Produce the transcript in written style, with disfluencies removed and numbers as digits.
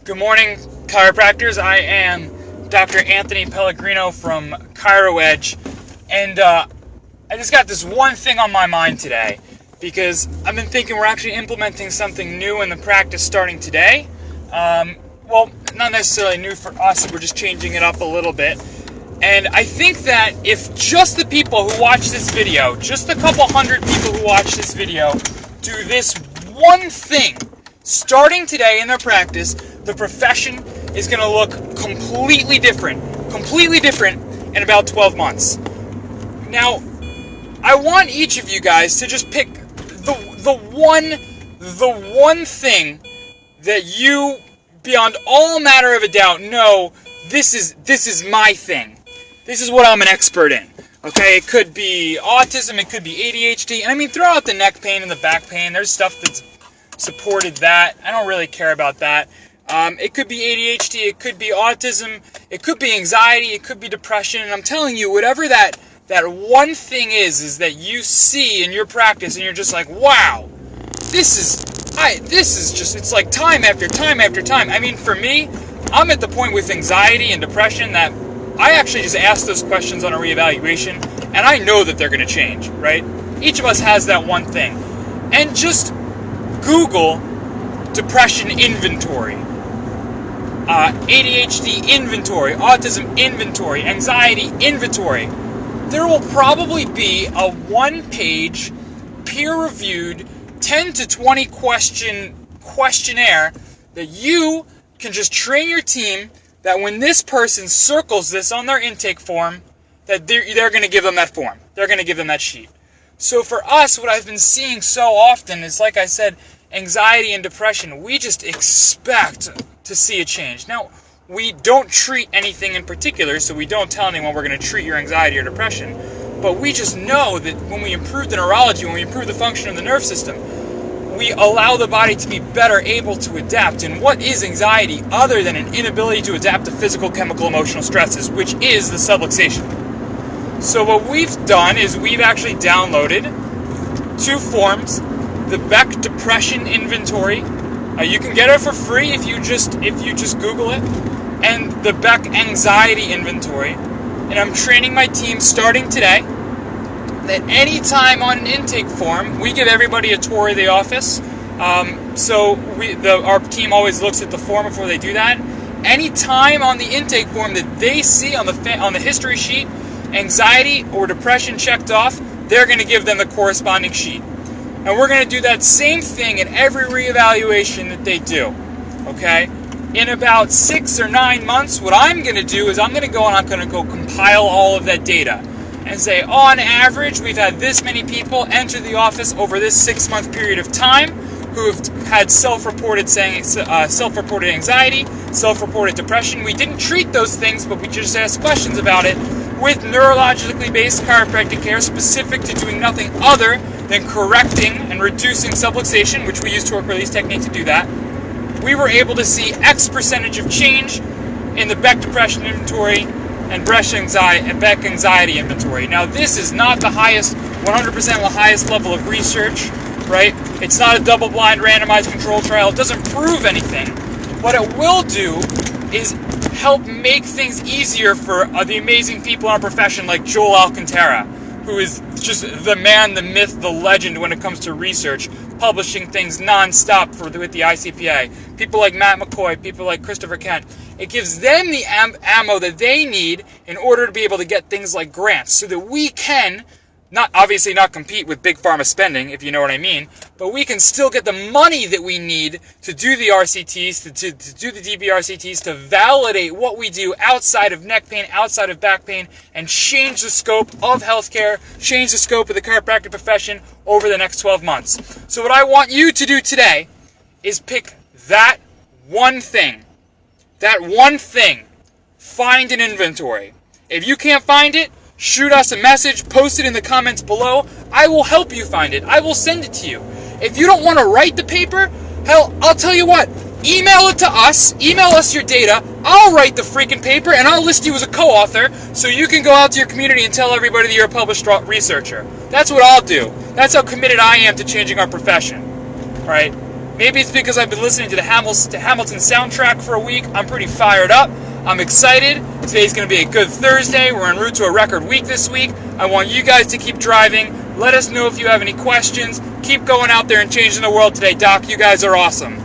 Good morning, chiropractors. I am Dr. Anthony Pellegrino from ChiroEdge, and I just got this one thing on my mind today because I've been thinking we're actually implementing something new in the practice starting today. Well, not necessarily new for us, we're just changing it up a little bit. And I think that if just the people who watch this video, just a couple hundred people who watch this video, do this one thing, starting today in their practice, the profession is going to look completely different in about 12 months. Now, I want each of you guys to just pick the one thing that you, beyond all matter of a doubt, know this is my thing. This is what I'm an expert in. Okay, it could be autism, it could be ADHD, and I mean, throw out the neck pain and the back pain. There's stuff that's supported that. I don't really care about that. It could be ADHD, it could be autism, it could be anxiety, it could be depression, and I'm telling you, whatever that one thing is that you see in your practice and you're just like, wow, this is just, it's like time after time after time. I mean, for me, I'm at the point with anxiety and depression that I actually just ask those questions on a reevaluation, and I know that they're going to change, right? Each of us has that one thing. And just Google depression inventory, ADHD inventory, autism inventory, anxiety inventory. There will probably be a one-page, peer-reviewed, 10 to 20 question questionnaire that you can just train your team that when this person circles this on their intake form, that they're going to give them that form. They're going to give them that sheet. So for us, what I've been seeing so often is, like I said, anxiety and depression. We just expect to see a change. Now, we don't treat anything in particular, so we don't tell anyone we're going to treat your anxiety or depression. But we just know that when we improve the neurology, when we improve the function of the nerve system, we allow the body to be better able to adapt. And what is anxiety other than an inability to adapt to physical, chemical, emotional stresses, which is the subluxation? So what we've done is we've actually downloaded two forms: the Beck Depression Inventory. You can get it for free if you just Google it, and the Beck Anxiety Inventory. And I'm training my team starting today that any time on an intake form, we give everybody a tour of the office. So our team always looks at the form before they do that. Any time on the intake form that they see on the history sheet, anxiety or depression checked off, they're going to give them the corresponding sheet. And we're going to do that same thing in every reevaluation that they do. Okay? In about 6 or 9 months, what I'm going to do is I'm going to go compile all of that data and say, on average, we've had this many people enter the office over this 6-month period of time who have had self-reported anxiety, self-reported depression. We didn't treat those things, but we just asked questions about it with neurologically based chiropractic care specific to doing nothing other than correcting and reducing subluxation, which we use torque release technique to do that. We were able to see X percentage of change in the Beck Depression Inventory and Beck Anxiety Inventory. Now, this is not the highest, 100% the highest level of research, right? It's not a double-blind randomized control trial. It doesn't prove anything. What it will do is help make things easier for the amazing people in our profession like Joel Alcantara, who is just the man, the myth, the legend when it comes to research, publishing things non-stop with the ICPA. People like Matt McCoy, people like Christopher Kent. It gives them the ammo that they need in order to be able to get things like grants so that we can, obviously not compete with big pharma spending, if you know what I mean, but we can still get the money that we need to do the RCTs, to do the DBRCTs, to validate what we do outside of neck pain, outside of back pain, and change the scope of healthcare, change the scope of the chiropractic profession over the next 12 months. So what I want you to do today is pick that one thing. That one thing. Find an inventory. If you can't find it, shoot us a message, post it in the comments below. I will help you find it. I will send it to you. If you don't want to write the paper, hell, I'll tell you what. Email it to us. Email us your data. I'll write the freaking paper, and I'll list you as a co-author so you can go out to your community and tell everybody that you're a published researcher. That's what I'll do. That's how committed I am to changing our profession. All right? Maybe it's because I've been listening to the Hamilton soundtrack for a week. I'm pretty fired up. I'm excited. Today's going to be a good Thursday. We're en route to a record week this week. I want you guys to keep driving. Let us know if you have any questions. Keep going out there and changing the world today, Doc. You guys are awesome.